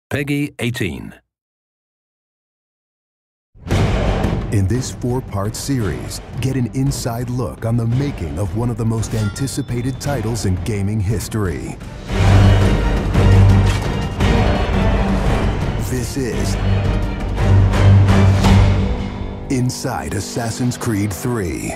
Peggy 18. In this 4-part series, get an inside look on the making of one of the most anticipated titles in gaming history. This is Inside Assassin's Creed 3.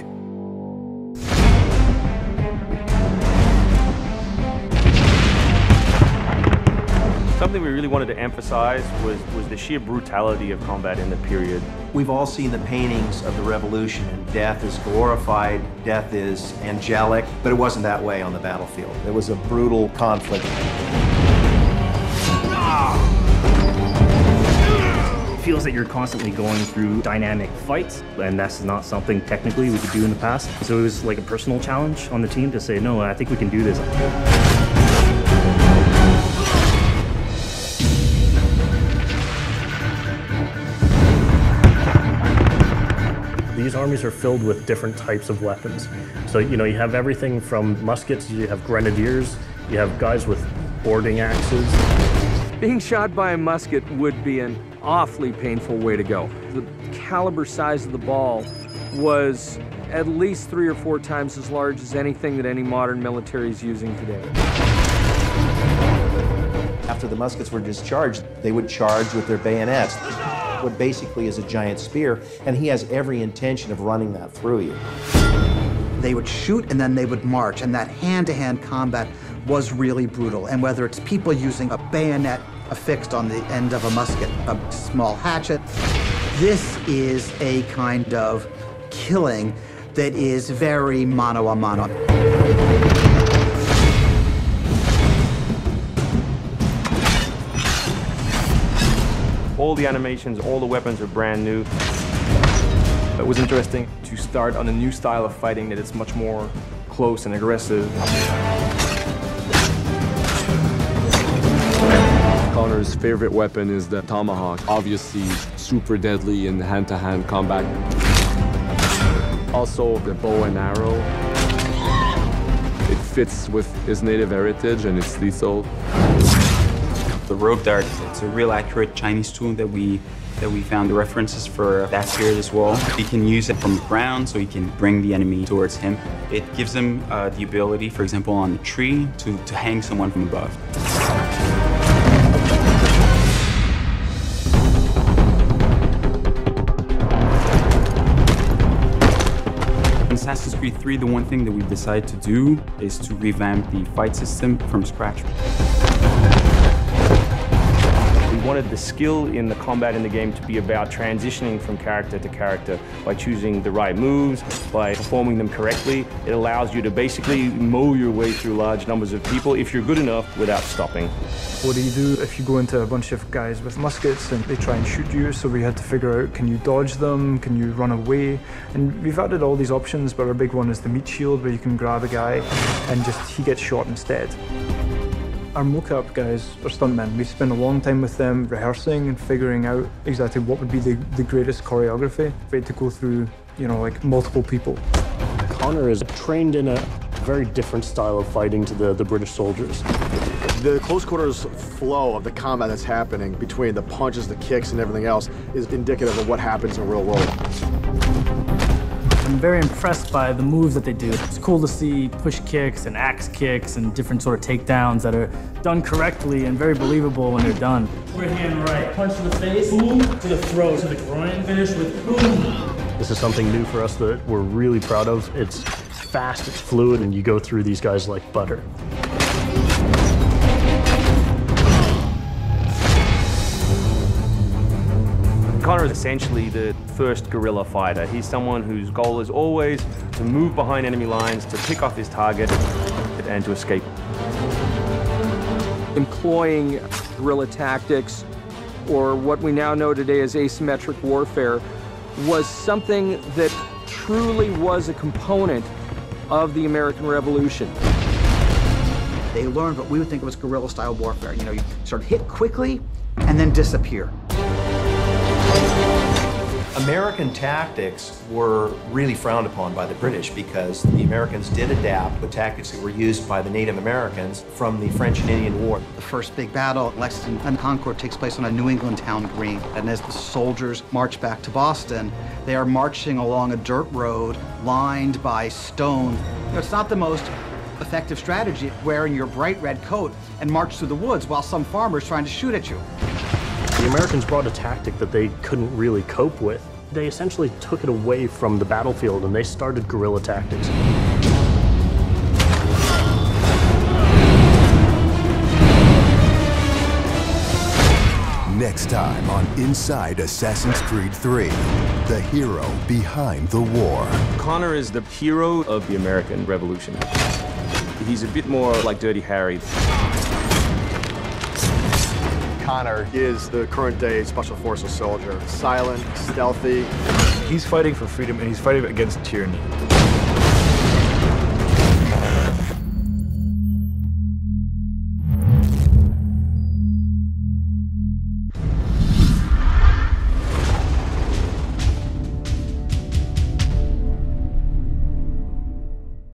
Something we really wanted to emphasize was the sheer brutality of combat in the period. We've all seen the paintings of the Revolution, and death is glorified, death is angelic, but it wasn't that way on the battlefield. It was a brutal conflict. It feels that you're constantly going through dynamic fights, and that's not something technically we could do in the past. So it was like a personal challenge on the team to say, no, I think we can do this. These armies are filled with different types of weapons. So, you have everything from muskets, you have grenadiers, you have guys with boarding axes. Being shot by a musket would be an awfully painful way to go. The caliber size of the ball was at least 3 or 4 times as large as anything that any modern military is using today. After the muskets were discharged, they would charge with their bayonets. What basically is a giant spear, and he has every intention of running that through you. They would shoot and then they would march, and that hand-to-hand combat was really brutal. And whether it's people using a bayonet affixed on the end of a musket, a small hatchet, this is a kind of killing that is very mano a mano. All the animations, all the weapons are brand new. It was interesting to start on a new style of fighting that is much more close and aggressive. Connor's favorite weapon is the tomahawk, obviously super deadly in hand-to-hand combat. Also the bow and arrow. It fits with his native heritage and it's lethal. The rogue dart, it's a real accurate Chinese tool that we found the references for that period as well. He can use it from the ground, so he can bring the enemy towards him. It gives him the ability, for example, on a tree, to hang someone from above. In Assassin's Creed 3, the one thing that we've decided to do is to revamp the fight system from scratch. We wanted the skill in the combat in the game to be about transitioning from character to character by choosing the right moves, by performing them correctly. It allows you to basically mow your way through large numbers of people if you're good enough without stopping. What do you do if you go into a bunch of guys with muskets and they try and shoot you? So we had to figure out, can you dodge them? Can you run away? And we've added all these options, but our big one is the meat shield, where you can grab a guy and he gets shot instead. Our mocap guys are stuntmen. We spend a long time with them rehearsing and figuring out exactly what would be the greatest choreography. We had to go through, like multiple people. Connor is trained in a very different style of fighting to the British soldiers. The close quarters flow of the combat that's happening between the punches, the kicks, and everything else is indicative of what happens in the real world. I'm very impressed by the moves that they do. It's cool to see push kicks and axe kicks and different sort of takedowns that are done correctly and very believable when they're done. Right hand, right. Punch to the face, boom, to the throat, to the groin, finish with boom. This is something new for us that we're really proud of. It's fast, it's fluid, and you go through these guys like butter. Connor is essentially the first guerrilla fighter. He's someone whose goal is always to move behind enemy lines, to pick off his target, and to escape. Employing guerrilla tactics, or what we now know today as asymmetric warfare, was something that truly was a component of the American Revolution. They learned what we would think was guerrilla-style warfare. You sort of hit quickly and then disappear. American tactics were really frowned upon by the British because the Americans did adapt the tactics that were used by the Native Americans from the French and Indian War. The first big battle, Lexington and Concord, takes place on a New England town green. And as the soldiers march back to Boston, they are marching along a dirt road lined by stone. It's not the most effective strategy, wearing your bright red coat and march through the woods while some farmer's trying to shoot at you. The Americans brought a tactic that they couldn't really cope with. They essentially took it away from the battlefield and they started guerrilla tactics. Next time on Inside Assassin's Creed 3, the hero behind the war. Connor is the hero of the American Revolution. He's a bit more like Dirty Harry. Connor is the current-day Special Forces soldier. Silent, stealthy. He's fighting for freedom and he's fighting against tyranny.